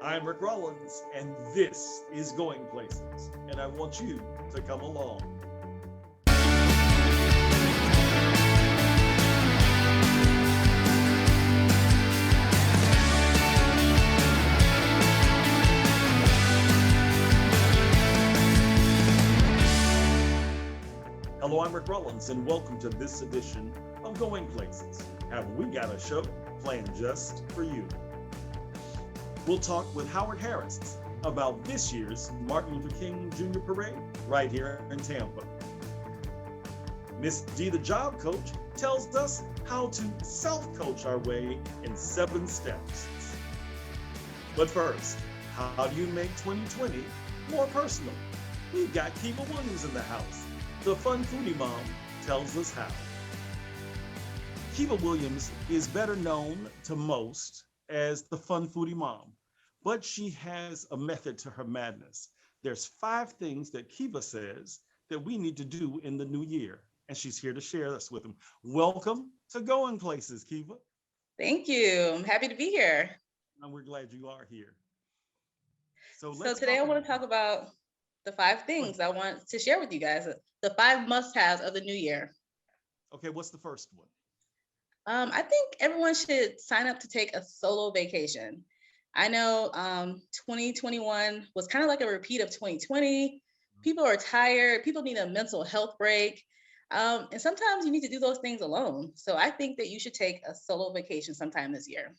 I'm Ricc Rollins, and this is Going Places, and I want you to come along. Hello, I'm Ricc Rollins, and welcome to this edition of Going Places. Have we got a show planned just for you? We'll talk with Howard Harris about this year's Martin Luther King Jr. Parade right here in Tampa. Miss D, the job coach, tells us how to self-coach our way in 7 steps. But first, how do you make 2020 more personal? We've got Kiva Williams in the house. The fun foodie mom tells us how. Kiva Williams is better known to most as the fun foodie mom, but she has a method to her madness. There's 5 things that Kiva says that we need to do in the new year, and she's here to share this with them. Welcome to Going Places, Kiva. Thank you. I'm happy to be here. And we're glad you are here. So So let's today talk I about. want to talk about the 5 things I want to share with you guys. The 5 must-haves of the new year. Okay, what's the first one? I think everyone should sign up to take a solo vacation. I know 2021 was kind of like a repeat of 2020. People are tired. People need a mental health break. And sometimes you need to do those things alone. So I think that you should take a solo vacation sometime this year.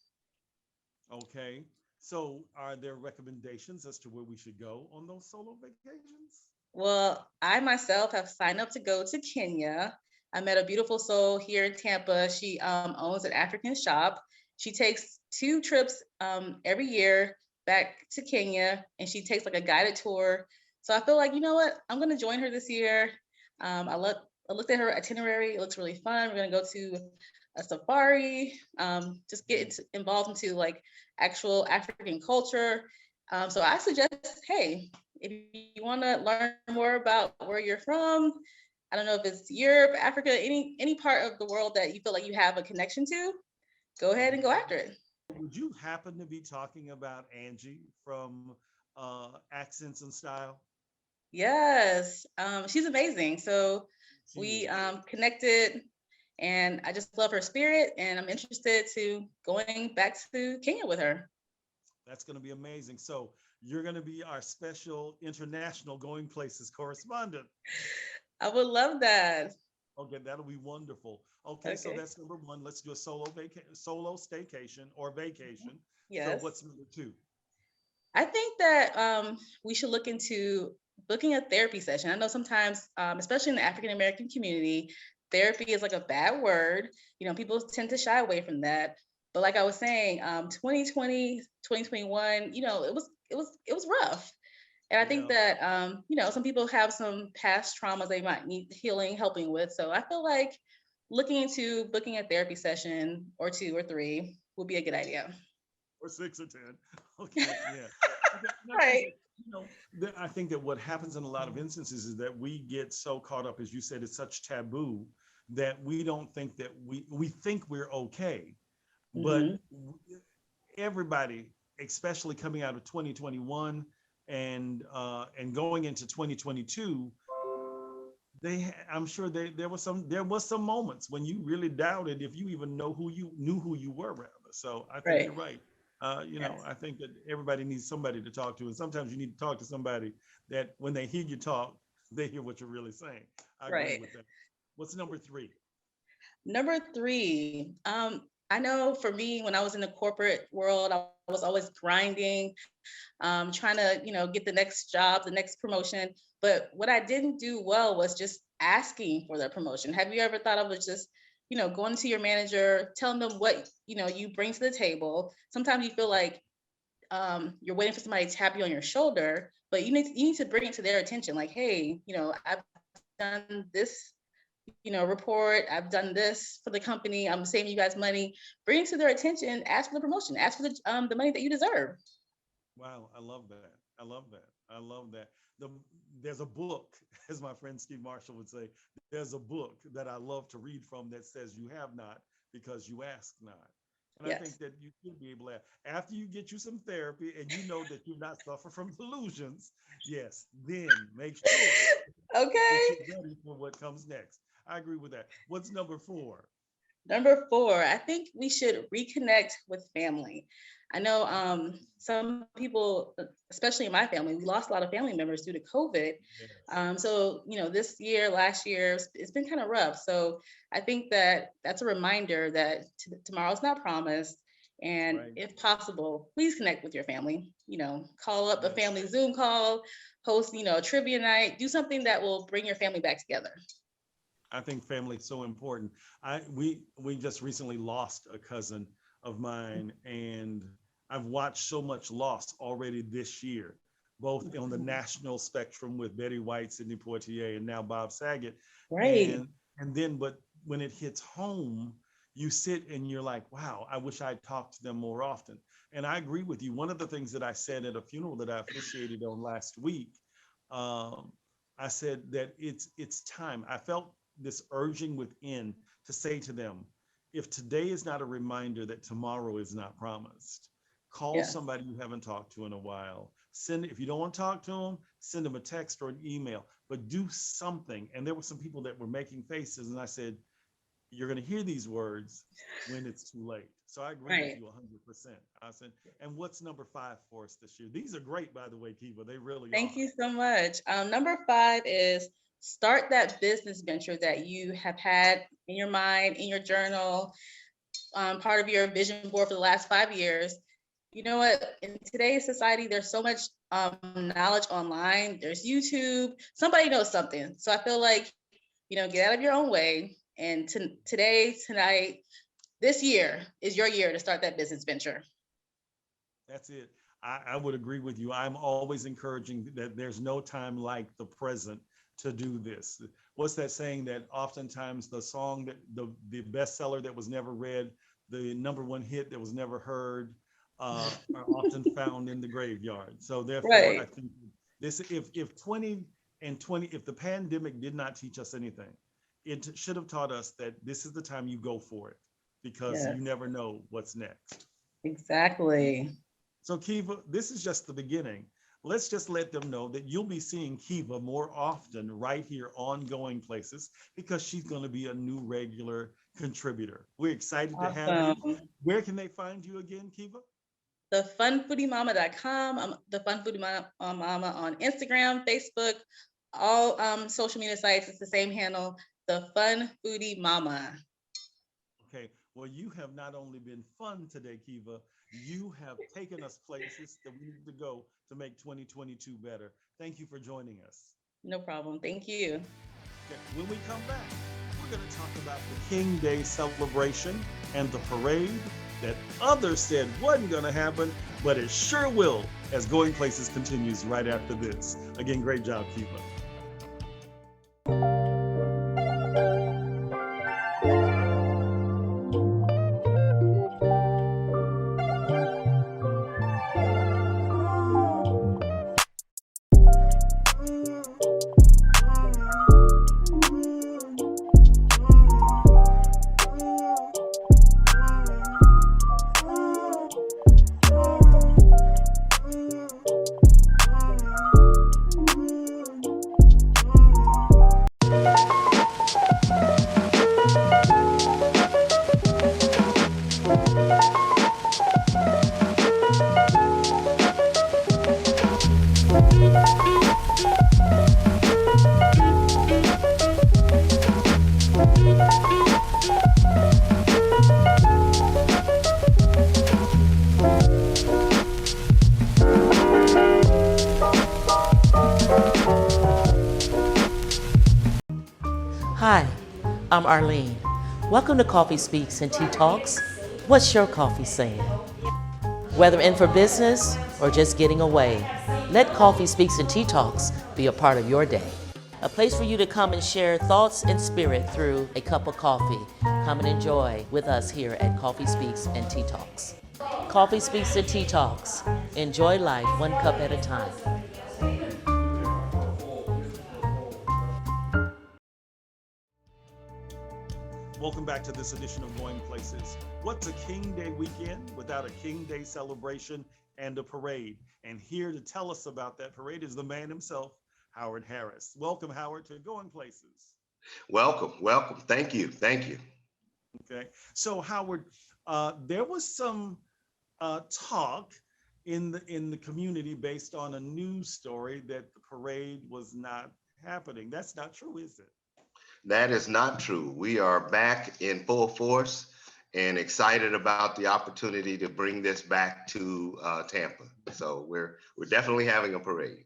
Okay. So are there recommendations as to where we should go on those solo vacations? Well, I myself have signed up to go to Kenya. I met a beautiful soul here in Tampa. She owns an African shop. She takes 2 trips every year back to Kenya, and she takes like a guided tour. So I feel like, you know what? I'm going to join her this year. I looked at her itinerary. It looks really fun. We're going to go to a safari, just get involved into like actual African culture. So I suggest, hey, if you want to learn more about where you're from, I don't know if it's Europe, Africa, any part of the world that you feel like you have a connection to, go ahead and go after it. Would you happen to be talking about Angie from Accents and Style? Yes, she's amazing. So She we is. connected, and I just love her spirit, and I'm interested to going back to Kenya with her. That's going to be amazing. So you're going to be our special international Going Places correspondent. I would love that. Okay, that'll be wonderful. Okay, so Okay. that's number one. Let's do a solo staycation or vacation. So Yes. what's number two? I think that we should look into booking a therapy session. I know sometimes, especially in the African American community, therapy is like a bad word. People tend to shy away from that. But like I was saying, 2020, 2021, it was rough. And I think Yeah. that some people have some past traumas they might need healing, helping with. So I feel like looking into booking a therapy session or 2 or 3 would be a good idea. Or 6 or 10. Okay, yeah. Okay, and I think Right. that I think that what happens in a lot of instances is that we get so caught up, as you said, it's such taboo that we don't think that we think we're okay, but Hmm. everybody, especially coming out of 2021 and going into 2022, I'm sure there was some moments when you really doubted if you even know who you knew who you were, rather. So I think Right. you're right. Yes. I think that everybody needs somebody to talk to, and sometimes you need to talk to somebody that when they hear you talk, they hear what you're really saying. I agree Right. with that. What's number three? Number 3, I know for me, when I was in the corporate world, I was always grinding, trying to, get the next job, the next promotion. But what I didn't do well was just asking for the promotion. Have you ever thought of it just, going to your manager, telling them what, you bring to the table? Sometimes you feel like you're waiting for somebody to tap you on your shoulder, but you need to bring it to their attention. Like, hey, I've done this, report. I've done this for the company. I'm saving you guys money. Bring it to their attention. Ask for the promotion. Ask for the money that you deserve. Wow, I love that. I love that. I love that. The, there's a book, as my friend Steve Marshall would say, there's a book that I love to read from that says you have not because you ask not. And I think Yes. that you should be able to, after you get you some therapy and you know that you're not suffer from delusions, yes, then make sure Okay. that you're ready for what comes next. I agree with that. What's number 4? Number 4, I think we should reconnect with family. I know some people, especially in my family, we lost a lot of family members due to COVID. Yes. So, this year, last year, it's been kind of rough. So I think that that's a reminder that tomorrow's not promised. And Right. if possible, please connect with your family. Call up a Yes. family Zoom call, host, a trivia night, do something that will bring your family back together. I think family is so important. We just recently lost a cousin of mine, and I've watched so much loss already this year, both on the national spectrum with Betty White, Sidney Poitier, and now Bob Saget. Right. And then, but when it hits home, you sit and you're like, wow, I wish I'd talked to them more often. And I agree with you. One of the things that I said at a funeral that I officiated on last week, um, I said that it's time. I felt this urging within to say to them, if today is not a reminder that tomorrow is not promised, call Yes. somebody you haven't talked to in a while. Send, if you don't want to talk to them, send them a text or an email, but do something. And there were some people that were making faces, and I said, you're going to hear these words when it's too late. So I agree with Right. you 100%. I said, and what's number 5 for us this year? These are great, by the way, Kiva. They really Thank are. you so much. Number 5 is start that business venture that you have had in your mind, in your journal, part of your vision board for the last 5 years. You know what? In today's society, there's so much knowledge online. There's YouTube. Somebody knows something. So I feel like, get out of your own way. And today, tonight, this year is your year to start that business venture. That's it. I would agree with you. I'm always encouraging that there's no time like the present to do this. What's that saying that oftentimes the song that the bestseller that was never read, the number one hit that was never heard, are often found in the graveyard. So therefore, I Right. think this, if 20 and 20, if the pandemic did not teach us anything, it should have taught us that this is the time you go for it, because you Yes, never know what's next. exactly. So Kiva, this is just the beginning. Let's just let them know that you'll be seeing Kiva more often right here on Going Places, because she's going to be a new regular contributor. We're excited to have you. Awesome. Where can they find you again, Kiva? Thefunfoodiemama.com. I'm the Fun Foodie Mama on Instagram, Facebook, all social media sites. It's the same handle, the Fun Foodie Mama. Okay. Well, you have not only been fun today, Kiva, you have taken us places that we need to go to make 2022 better. Thank you for joining us. No problem. Thank you. Okay, when we come back, we're going to talk about the King Day celebration and the parade that others said wasn't going to happen, but it sure will, as Going Places continues right after this. Again, great job, Kiva. Hi, I'm Arlene. Welcome to Coffee Speaks and Tea Talks. What's your coffee saying? Whether in for business or just getting away, let Coffee Speaks and Tea Talks be a part of your day. A place for you to come and share thoughts and spirit through a cup of coffee. Come and enjoy with us here at Coffee Speaks and Tea Talks. Coffee Speaks and Tea Talks. Enjoy life one cup at a time. Welcome back to this edition of Going Places. What's a King Day weekend without a King Day celebration and a parade? And here to tell us about that parade is the man himself, Howard Harris. Welcome, Howard, to Going Places. Welcome, welcome. Thank you, thank you. Okay. So, Howard, there was some talk in the community based on a news story that the parade was not happening. That's not true, is it? That is not true. We are back in full force and excited about the opportunity to bring this back to Tampa. So we're definitely having a parade.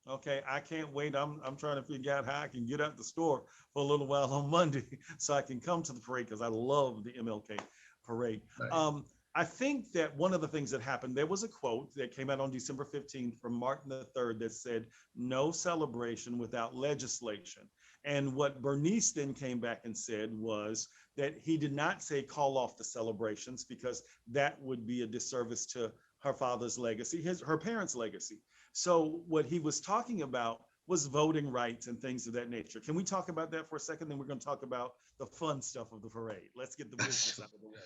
Okay, I can't wait. I'm trying to figure out how I can get out the store for a little while on Monday so I can come to the parade because I love the MLK parade. Right. I think that one of the things that happened, there was a quote that came out on December 15th from Martin III that said, "No celebration without legislation." And what Bernice then came back and said was that he did not say call off the celebrations because that would be a disservice to her father's legacy, her parents' legacy. So what he was talking about was voting rights and things of that nature. Can we talk about that for a second? Then we're going to talk about the fun stuff of the parade. Let's get the business out of the way.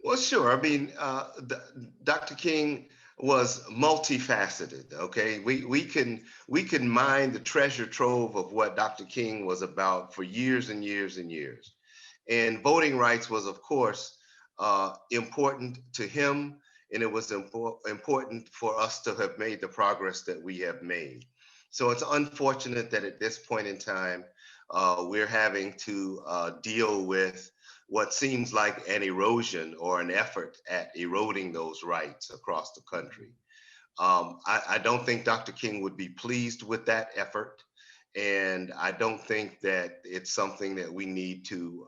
Well, sure. I mean, Dr. King was multifaceted. Okay, we can mine the treasure trove of what Dr. King was about for years and years and years. And voting rights was, of course, important to him, and it was important for us to have made the progress that we have made. So it's unfortunate that at this point in time, we're having to deal with what seems like an erosion or an effort at eroding those rights across the country. I don't think Dr. King would be pleased with that effort. And I don't think that it's something that we need to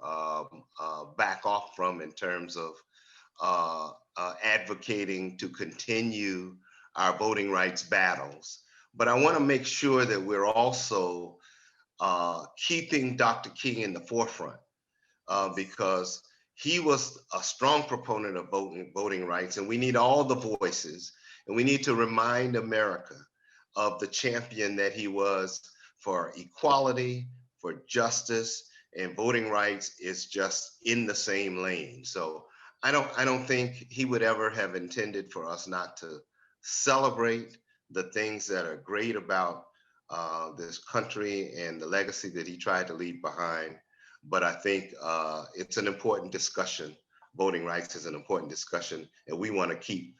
back off from in terms of advocating to continue our voting rights battles. But I want to make sure that we're also keeping Dr. King in the forefront because he was a strong proponent of voting rights, and we need all the voices, and we need to remind America of the champion that he was for equality, for justice, and voting rights is just in the same lane. So I don't think he would ever have intended for us not to celebrate the things that are great about this country and the legacy that he tried to leave behind. But I think it's an important discussion. Voting rights is an important discussion, and we want to keep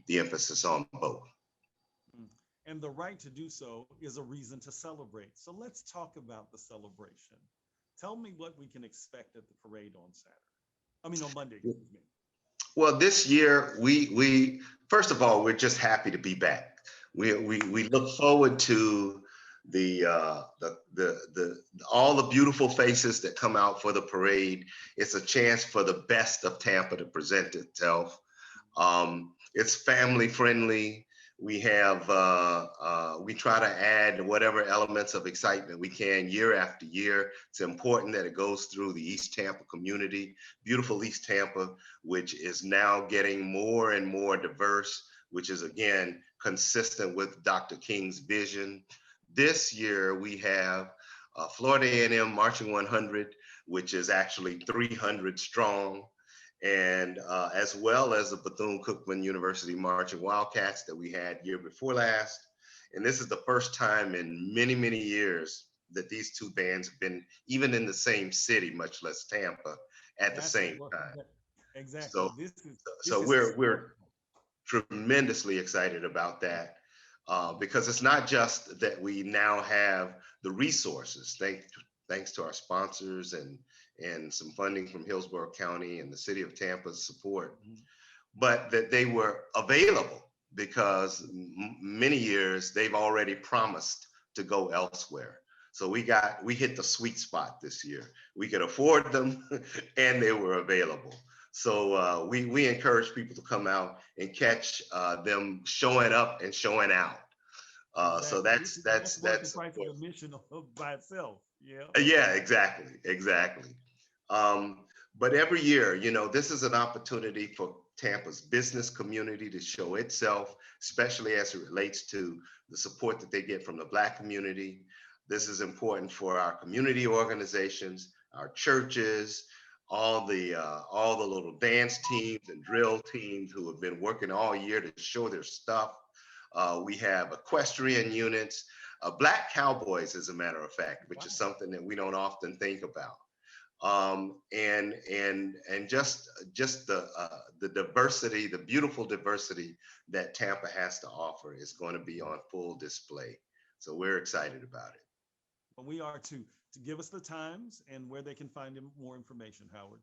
the emphasis on both. Mm. And the right to do so is a reason to celebrate. So let's talk about the celebration. Tell me what we can expect at the parade on Saturday. I mean, on Monday, excuse me. Well, this year we first of all we're just happy to be back. We look forward to the all the beautiful faces that come out for the parade. It's a chance for the best of Tampa to present itself. It's family friendly. We try to add whatever elements of excitement we can year after year. It's important that it goes through the East Tampa community, beautiful East Tampa, which is now getting more and more diverse, which is again consistent with Dr. King's vision. This year we have Florida A&M Marching 100, which is actually 300 strong, and as well as the Bethune-Cookman University Marching Wildcats that we had year before last. And this is the first time in many, many years that these two bands have been even in the same city, much less Tampa, at the same time. Exactly. So, This so is we're historical. tremendously excited about that because it's not just that we now have the resources, thanks to our sponsors and some funding from Hillsborough County and the city of Tampa's support, Mhm. but that they were available because many years they've already promised to go elsewhere. So we hit the sweet spot this year. We could afford them and they were available. So we encourage people to come out and catch them showing up and showing out. So Exactly. That's worth the that's price of admission by itself. Yeah. yeah, exactly. Um, but every year, this is an opportunity for Tampa's business community to show itself, especially as it relates to the support that they get from the Black community. This is important for our community organizations, our churches, all the little dance teams and drill teams who have been working all year to show their stuff. We have equestrian units, black cowboys, as a matter of fact, which is something that we don't often think about. And just the diversity, the beautiful diversity that Tampa has to offer is going to be on full display. So we're excited about it. Well, we are too. To give us the times and where they can find more information, Howard.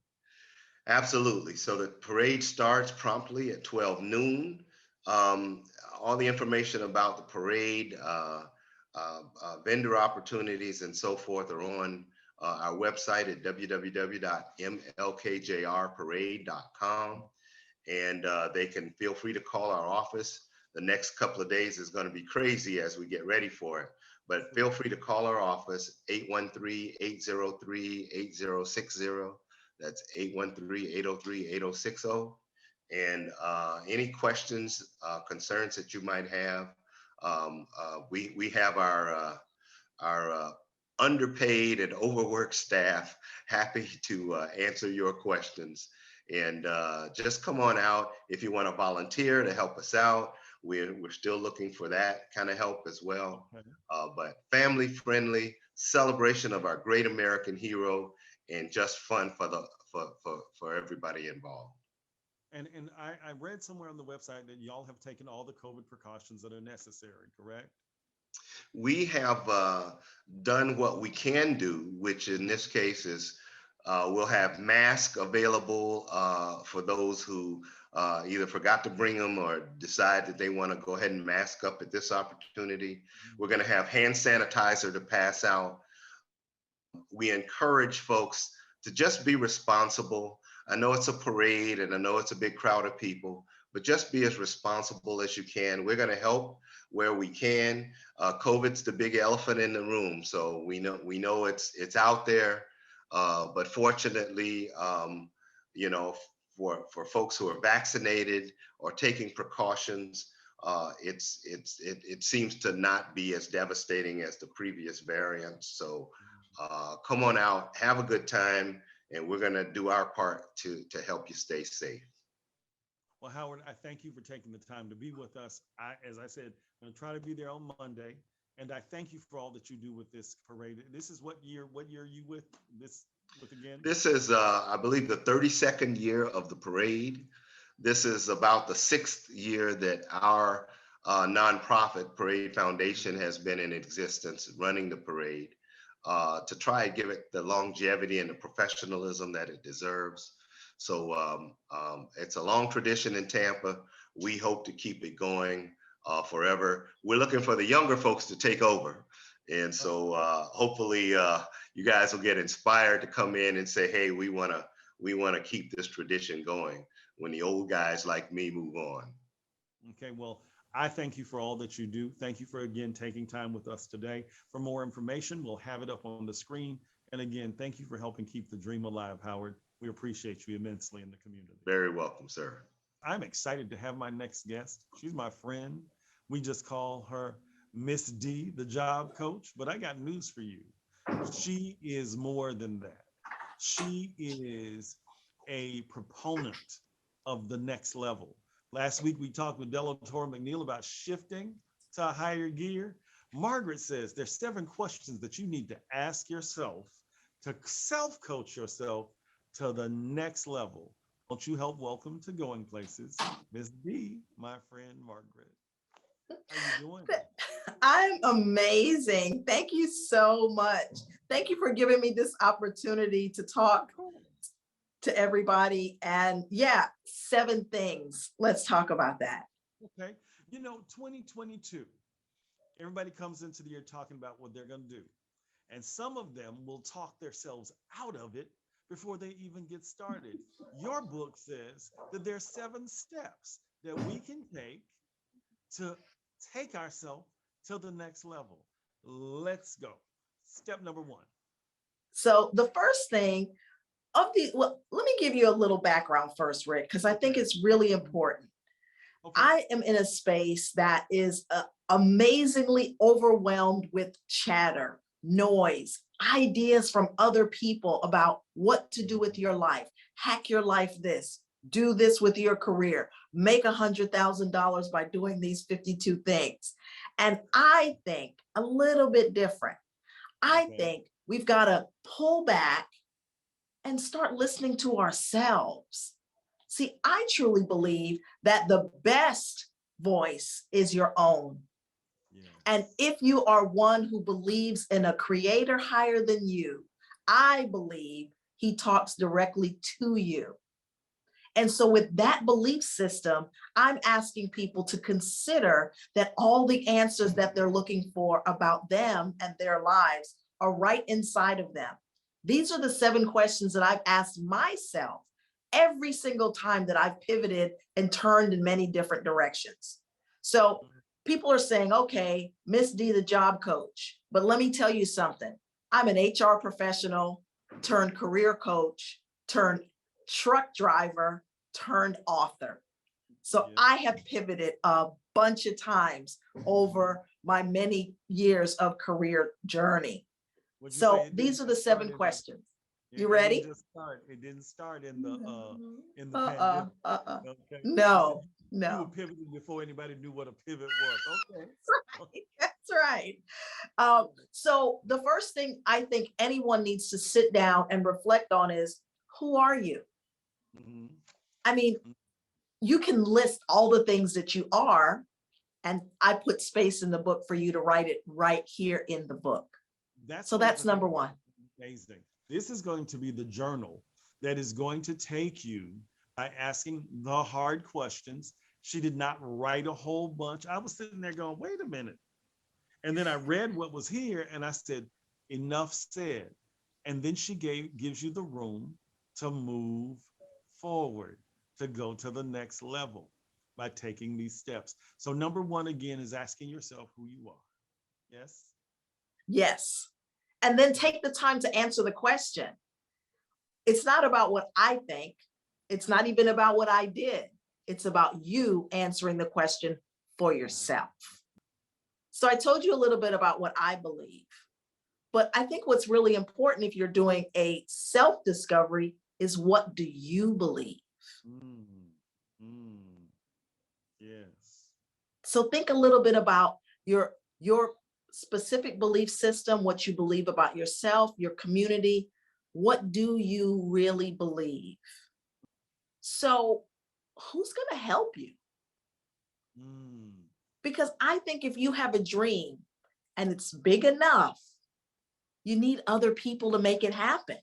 Absolutely. So the parade starts promptly at 12 noon. All the information about the parade, vendor opportunities, and so forth are on our website at www.mlkjrparade.com. And they can feel free to call our office. The next couple of days is going to be crazy as we get ready for it. But feel free to call our office, 813-803-8060. That's 813-803-8060. And any questions, concerns that you might have, we have our underpaid and overworked staff happy to answer your questions. And just come on out if you want to volunteer to help us out. We're still looking for that kind of help as well. But family friendly celebration of our great American hero, and just fun for everybody involved. And I read somewhere on the website that y'all have taken all the COVID precautions that are necessary, correct? We have done what we can do, which in this case is we'll have masks available for those who either forgot to bring them or decide that they want to go ahead and mask up at this opportunity. We're going to have hand sanitizer to pass out. We encourage folks to just be responsible. I know it's a parade and I know it's a big crowd of people, but just be as responsible as you can. We're going to help where we can. COVID's the big elephant in the room, so we know it's out there. But fortunately, you know, for folks who are vaccinated or taking precautions, it seems to not be as devastating as the previous variants. So come on out, have a good time, and we're going to do our part to help you stay safe. Well, Howard, I thank you for taking the time to be with us. As I said, I'm going to try to be there on Monday, and I thank you for all that you do with this parade. This is what year are you with again? This is, I believe, the 32nd year of the parade. This is about the 6th year that our nonprofit Parade Foundation has been in existence, running the parade to try and give it the longevity and the professionalism that it deserves. So it's a long tradition in Tampa. We hope to keep it going forever. We're looking for the younger folks to take over. And so hopefully you guys will get inspired to come in and say, hey, we want to keep this tradition going when the old guys like me move on. Okay, well, I thank you for all that you do. Thank you for, again, taking time with us today. For more information, we'll have it up on the screen. And again, thank you for helping keep the dream alive, Howard. We appreciate you immensely in the community. Very welcome, sir. I'm excited to have my next guest. She's my friend. We just call her Miss D, the job coach, but I got news for you. She is more than that. She is a proponent of the next level. Last week, we talked with Delatora McNeil about shifting to a higher gear. Margaret says there's 7 questions that you need to ask yourself to self-coach yourself to the next level. Won't you help welcome to Going Places, Miss D, my friend Margaret. How you doing? I'm amazing. Thank you so much. Thank you for giving me this opportunity to talk to everybody. And yeah, 7 things. Let's talk about that. Okay. 2022, everybody comes into the year talking about what they're going to do. And some of them will talk themselves out of it before they even get started. Your book says that there's 7 steps that we can take to take ourselves to the next level. Let's go. Step number 1. So the first thing let me give you a little background first, Rick, because I think it's really important. Okay. I am in a space that is amazingly overwhelmed with chatter, noise, ideas from other people about what to do with your life, hack your life this, do this with your career, make $100,000 by doing these 52 things. And I think a little bit different. I think we've got to pull back and start listening to ourselves. See, I truly believe that the best voice is your own. Yes. And if you are one who believes in a creator higher than you, I believe he talks directly to you. And so with that belief system, I'm asking people to consider that all the answers that they're looking for about them and their lives are right inside of them. These are the 7 questions that I've asked myself every single time that I've pivoted and turned in many different directions. So people are saying, okay, Miss D, the job coach, but let me tell you something. I'm an HR professional turned career coach, turned truck driver, turned author. So Yeah. I have pivoted a bunch of times over my many years of career journey. Would you So say it these didn't are the just start 7 in questions. it You didn't ready? just start. It didn't start in the Uh-uh, pandemic. uh-uh. Okay. No, You were no. pivoting before anybody knew what a pivot was. Okay. That's right. So the first thing I think anyone needs to sit down and reflect on is, who are you? Mhm. I mean, you can list all the things that you are, and I put space in the book for you to write it right here in the book. That's So one of that's the number things one. that's amazing. This is going to be the journal that is going to take you by asking the hard questions. She did not write a whole bunch. I was sitting there going, wait a minute. And then I read what was here and I said, enough said. And then she gives you the room to move forward, to go to the next level by taking these steps. So number one, again, is asking yourself who you are. Yes. Yes. And then take the time to answer the question. It's not about what I think. It's not even about what I did. It's about you answering the question for yourself. So I told you a little bit about what I believe, but I think what's really important if you're doing a self-discovery is, what do you believe? Mm, mm, yes. So think a little bit about your specific belief system, what you believe about yourself, your community. What do you really believe? So who's going to help you? Mm, Because I think if you have a dream and it's big enough, you need other people to make it happen,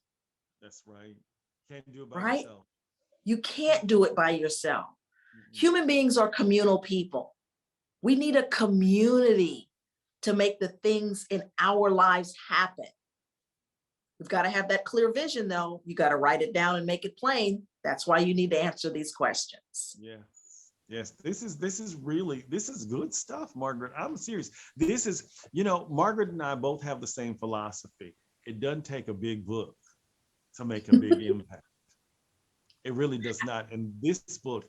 that's right. Can't do it by right? yourself. You can't do it by yourself. Mm-mm. Human beings are communal people. We need a community to make the things in our lives happen. We've got to have that clear vision, though. You got to write it down and make it plain. That's why you need to answer these questions. Yes. Yes. This is good stuff, Margaret. I'm serious. This is, Margaret and I both have the same philosophy. It doesn't take a big book to make a big impact. It really does not. And this book,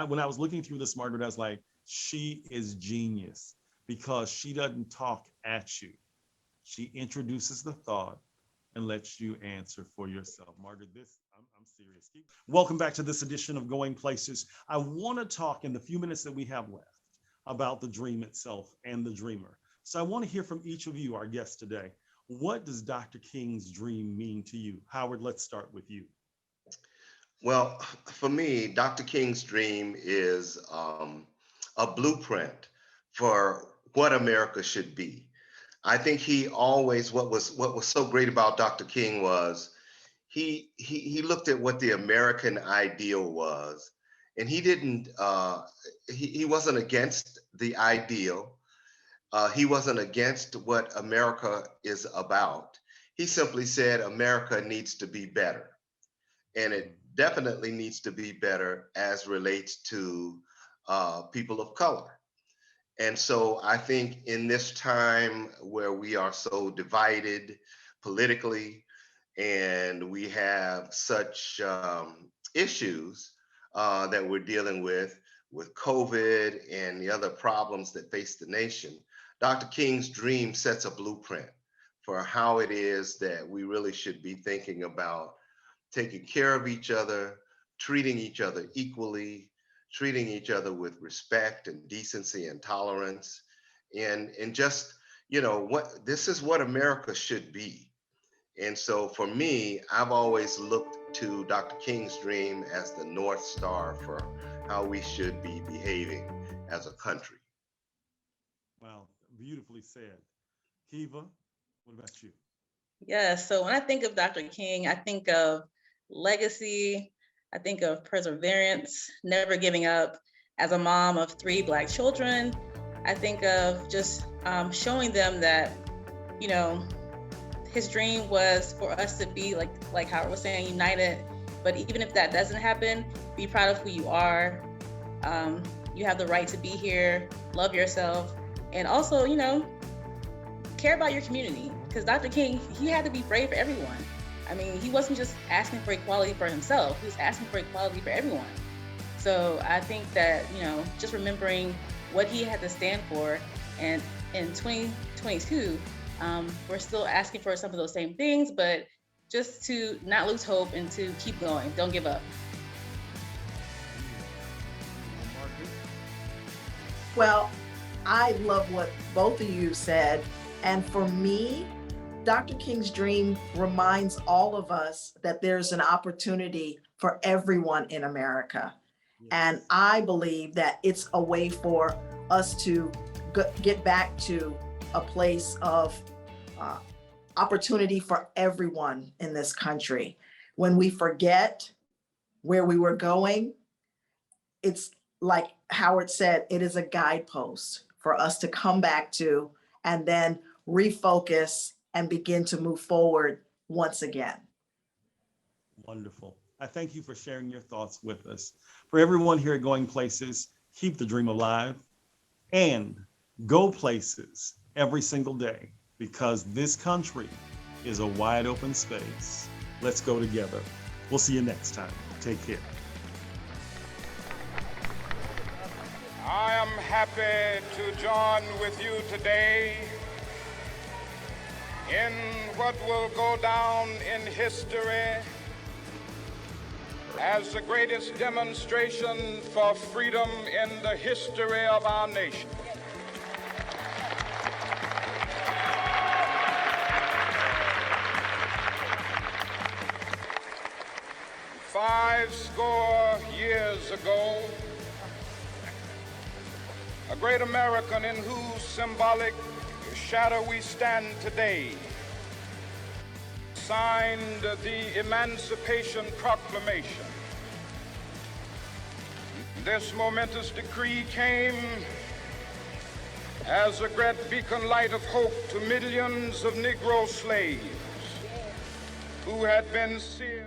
when I was looking through this, Margaret, I was like, she is genius because she doesn't talk at you. She introduces the thought and lets you answer for yourself. Margaret, I'm serious. Welcome back to this edition of Going Places. I want to talk in the few minutes that we have left about the dream itself and the dreamer. So I want to hear from each of you, our guests today. What does Dr. King's dream mean to you? Howard, let's start with you. Well, for me, Dr. King's dream is a blueprint for what America should be. I think he always, what was so great about Dr. King was he looked at what the American ideal was, and he didn't he wasn't against the ideal. He wasn't against what America is about. He simply said America needs to be better, and it definitely needs to be better as relates to people of color. And so I think in this time where we are so divided politically and we have such issues that we're dealing with COVID and the other problems that face the nation, Dr. King's dream sets a blueprint for how it is that we really should be thinking about taking care of each other, treating each other equally, treating each other with respect and decency and tolerance, and just, what this is what America should be. And so for me, I've always looked to Dr. King's dream as the North Star for how we should be behaving as a country. Wow, beautifully said. Kiva, what about you? Yeah, so when I think of Dr. King, I think of legacy, I think of perseverance, never giving up. As a mom of 3 Black children, I think of just showing them that, his dream was for us to be like Howard was saying, united. But even if that doesn't happen, be proud of who you are. You have the right to be here, love yourself, and also, care about your community. Because Dr. King, he had to be brave for everyone. I mean, he wasn't just asking for equality for himself, he was asking for equality for everyone. So I think that, just remembering what he had to stand for, and in 2022, we're still asking for some of those same things, but just to not lose hope and to keep going. Don't give up. Well, I love what both of you said. And for me, Dr. King's dream reminds all of us that there's an opportunity for everyone in America. Yes. And I believe that it's a way for us to get back to a place of opportunity for everyone in this country. When we forget where we were going, it's like Howard said, it is a guidepost for us to come back to and then refocus and begin to move forward once again. Wonderful. I thank you for sharing your thoughts with us. For everyone here at Going Places, keep the dream alive and go places every single day, because this country is a wide open space. Let's go together. We'll see you next time. Take care. I am happy to join with you today in what will go down in history as the greatest demonstration for freedom in the history of our nation. Five score years ago, a great American in whose symbolic shadow we stand today signed the Emancipation Proclamation. This momentous decree came as a great beacon light of hope to millions of Negro slaves who had been seared